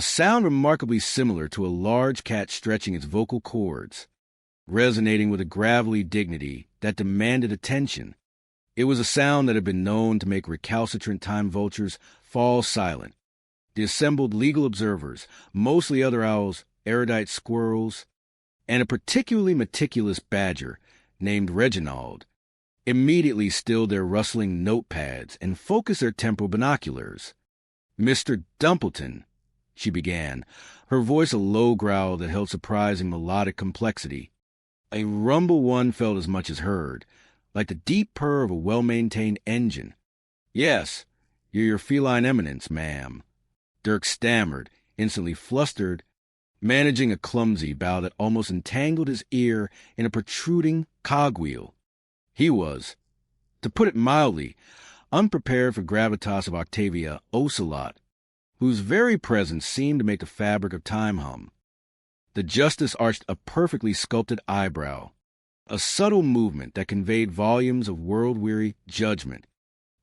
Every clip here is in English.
a sound remarkably similar to a large cat stretching its vocal cords, resonating with a gravelly dignity that demanded attention. It was a sound that had been known to make recalcitrant time vultures fall silent. The assembled legal observers, mostly other owls, erudite squirrels, and a particularly meticulous badger named Reginald, immediately stilled their rustling notepads and focused their temporal binoculars. "Mr. Dumpleton," she began, her voice a low growl that held surprising melodic complexity. A rumble one felt as much as heard, like the deep purr of a well-maintained engine. "Yes, you're your feline eminence, ma'am," Dirk stammered, instantly flustered, managing a clumsy bow that almost entangled his ear in a protruding cogwheel. He was, to put it mildly, unprepared for gravitas of Octavia Ocelot, whose very presence seemed to make the fabric of time hum. The justice arched a perfectly sculpted eyebrow, a subtle movement that conveyed volumes of world-weary judgment,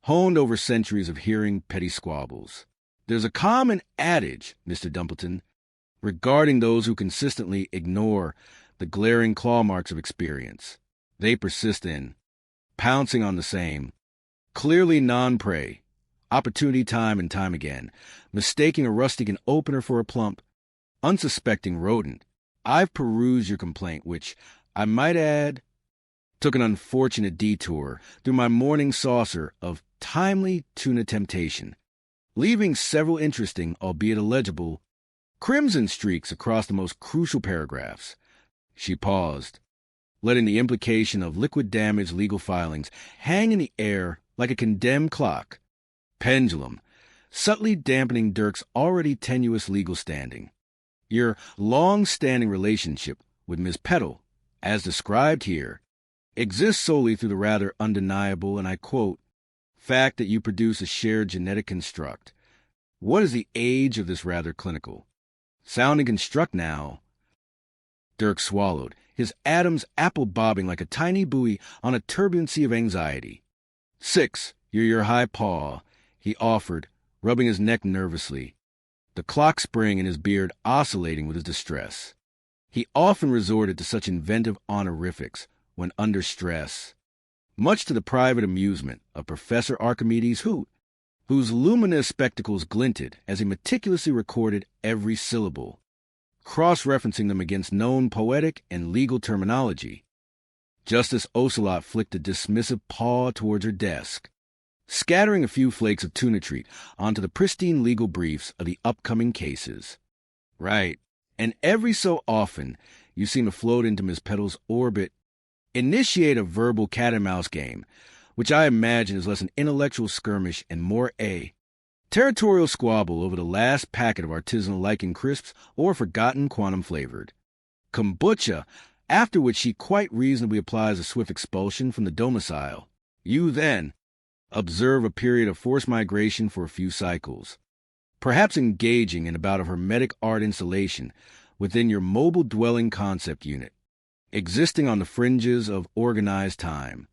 honed over centuries of hearing petty squabbles. "There's a common adage, Mr. Dumpleton, regarding those who consistently ignore the glaring claw marks of experience. They persist in pouncing on the same, clearly non-prey, opportunity time and time again, mistaking a rustic an opener for a plump, unsuspecting rodent. I've perused your complaint, which, I might add, took an unfortunate detour through my morning saucer of timely tuna temptation, leaving several interesting, albeit illegible, crimson streaks across the most crucial paragraphs." She paused, letting the implication of liquid damage legal filings hang in the air like a condemned clock pendulum, subtly dampening Dirk's already tenuous legal standing. "Your long-standing relationship with Miss Petal, as described here, exists solely through the rather undeniable, and I quote, fact that you produce a shared genetic construct. What is the age of this rather clinical sounding construct now?" Dirk swallowed, his Adam's apple bobbing like a tiny buoy on a turbulent sea of anxiety. "6, you're your high paw," he offered, rubbing his neck nervously, the clock spring in his beard oscillating with his distress. He often resorted to such inventive honorifics when under stress, much to the private amusement of Professor Archimedes Hoot, whose luminous spectacles glinted as he meticulously recorded every syllable, cross-referencing them against known poetic and legal terminology. Justice Ocelot flicked a dismissive paw towards her desk, scattering a few flakes of tuna treat onto the pristine legal briefs of the upcoming cases. "Right, and every so often you seem to float into Miss Petal's orbit, initiate a verbal cat-and-mouse game, which I imagine is less an intellectual skirmish and more a territorial squabble over the last packet of artisanal lichen crisps or forgotten quantum-flavored kombucha, after which she quite reasonably applies a swift expulsion from the domicile. You then observe a period of forced migration for a few cycles, perhaps engaging in a bout of hermetic art installation within your mobile dwelling concept unit, existing on the fringes of organized time,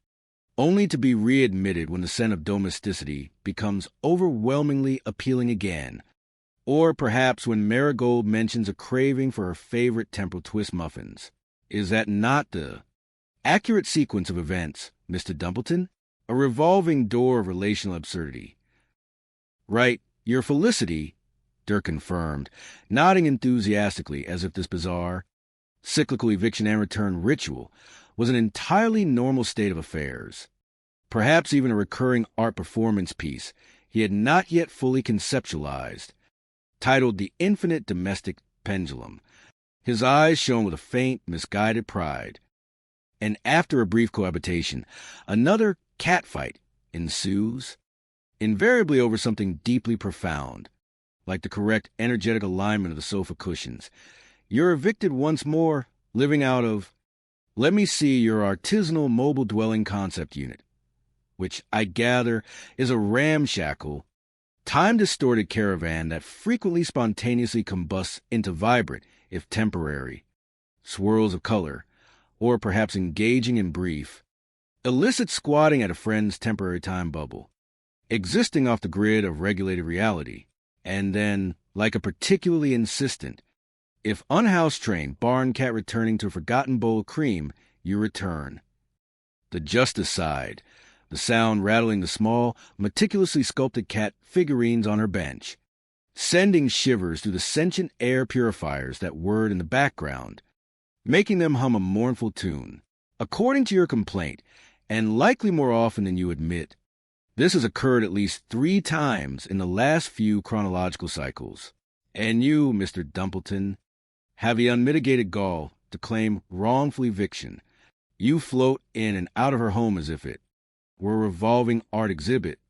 only to be readmitted when the scent of domesticity becomes overwhelmingly appealing again, or perhaps when Marigold mentions a craving for her favorite temporal twist muffins. Is that not the accurate sequence of events, Mr. Dumpleton? A revolving door of relational absurdity. Right, your felicity, Dirk confirmed, nodding enthusiastically as if this bizarre, cyclical eviction and return ritual was an entirely normal state of affairs, perhaps even a recurring art performance piece he had not yet fully conceptualized, titled The Infinite Domestic Pendulum. His eyes shone with a faint, misguided pride. And after a brief cohabitation, another catfight ensues, invariably over something deeply profound, like the correct energetic alignment of the sofa cushions. You're evicted once more, living out of, let me see, your artisanal mobile dwelling concept unit, which I gather is a ramshackle, time-distorted caravan that frequently spontaneously combusts into vibrant, if temporary, swirls of color, or perhaps engaging in brief, illicit squatting at a friend's temporary time bubble, existing off the grid of regulated reality, And then, like a particularly insistent, if unhouse trained barn cat returning to a forgotten bowl of cream, you return. The justice side, the sound rattling the small, meticulously sculpted cat figurines on her bench, sending shivers through the sentient air purifiers that whirred in the background, making them hum a mournful tune. According to your complaint, and likely more often than you admit, this has occurred at least 3 times in the last few chronological cycles. And you, Mr. Dumpleton, have the unmitigated gall to claim wrongful eviction. You float in and out of her home as if it were a revolving art exhibit,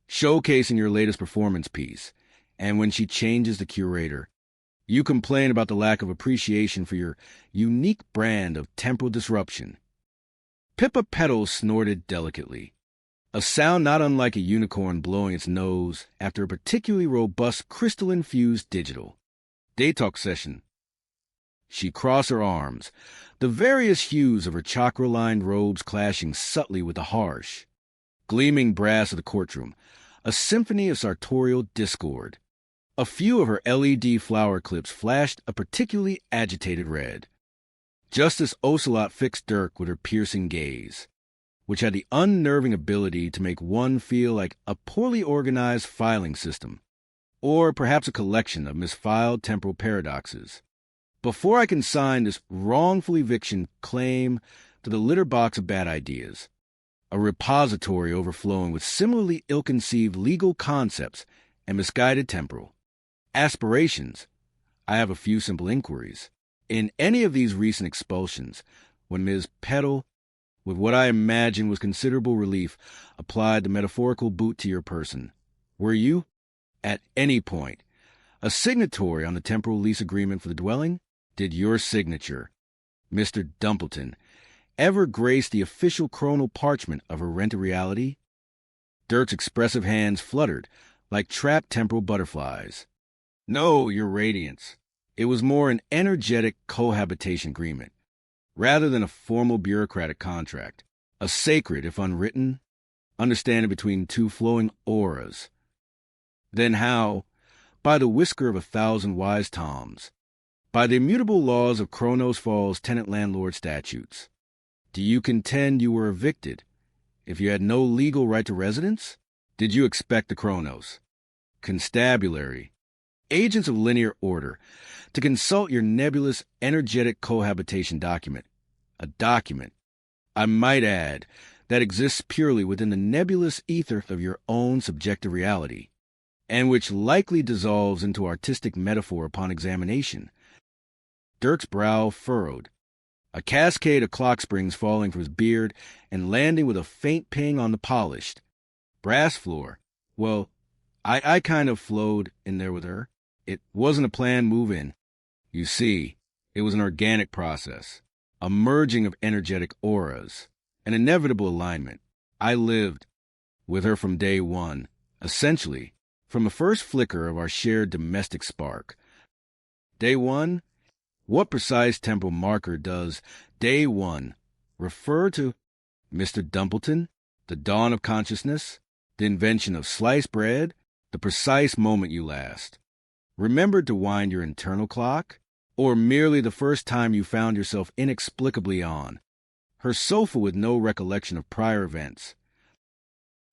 showcasing your latest performance piece. And when she changes the curator, you complain about the lack of appreciation for your unique brand of temporal disruption. Pippa Petals snorted delicately, a sound not unlike a unicorn blowing its nose after a particularly robust crystal-infused digital detox session. She crossed her arms, the various hues of her chakra-lined robes clashing subtly with the harsh, gleaming brass of the courtroom, a symphony of sartorial discord. A few of her LED flower clips flashed a particularly agitated red. Justice Ocelot fixed Dirk with her piercing gaze, which had the unnerving ability to make one feel like a poorly organized filing system, or perhaps a collection of misfiled temporal paradoxes. Before I can sign this wrongful eviction claim to the litter box of bad ideas, a repository overflowing with similarly ill-conceived legal concepts and misguided temporal aspirations, I have a few simple inquiries. In any of these recent expulsions, when Ms. Petal, with what I imagine was considerable relief, applied the metaphorical boot to your person, were you, at any point, a signatory on the temporal lease agreement for the dwelling? Did your signature, Mr. Dumpleton, ever grace the official chronal parchment of her rented reality? Dirk's expressive hands fluttered like trapped temporal butterflies. No, Your Radiance. It was more an energetic cohabitation agreement, rather than a formal bureaucratic contract, a sacred, if unwritten, understanding between 2 flowing auras. Then how, by the whisker of 1,000 wise toms, by the immutable laws of Kronos Falls tenant-landlord statutes, do you contend you were evicted if you had no legal right to residence? Did you expect the Kronos, constabulary, agents of linear order, to consult your nebulous, energetic cohabitation document, a document, I might add, that exists purely within the nebulous ether of your own subjective reality, and which likely dissolves into artistic metaphor upon examination? Dirk's brow furrowed, a cascade of clock springs falling from his beard and landing with a faint ping on the polished brass floor. Well, I kind of flowed in there with her. It wasn't a planned move-in. You see, it was an organic process, a merging of energetic auras, an inevitable alignment. I lived with her from day one, essentially, from the first flicker of our shared domestic spark. Day one? What precise temporal marker does day one refer to? Mr. Dumpleton? The dawn of consciousness? The invention of sliced bread? The precise moment you last remembered to wind your internal clock? Or merely the first time you found yourself inexplicably on her sofa with no recollection of prior events?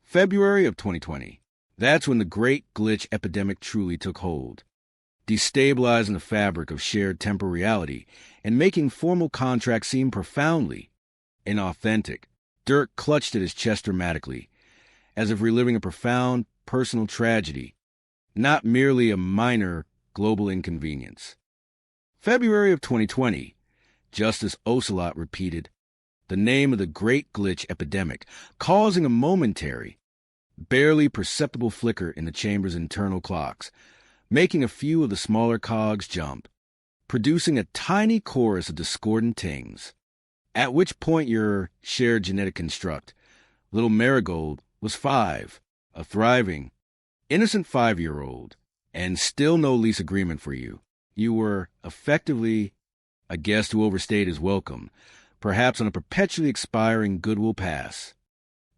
February of 2020. That's when the great glitch epidemic truly took hold, destabilizing the fabric of shared temporal reality and making formal contracts seem profoundly inauthentic. Dirk clutched at his chest dramatically, as if reliving a profound personal tragedy, not merely a minor global inconvenience. February of 2020, Justice Ocelot repeated the name of the great glitch epidemic, causing a momentary, barely perceptible flicker in the chamber's internal clocks, making a few of the smaller cogs jump, producing a tiny chorus of discordant tings. At which point your shared genetic construct, little Marigold, was 5, a thriving, innocent 5-year-old, and still no lease agreement for you. You were effectively a guest who overstayed his welcome, perhaps on a perpetually expiring goodwill pass,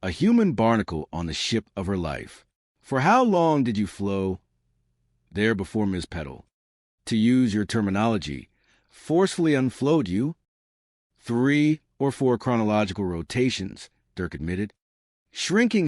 a human barnacle on the ship of her life. For how long did you flow there before Ms. Petal. To use your terminology, forcefully unflowed you. 3 or 4 chronological rotations, Dirk admitted. Shrinking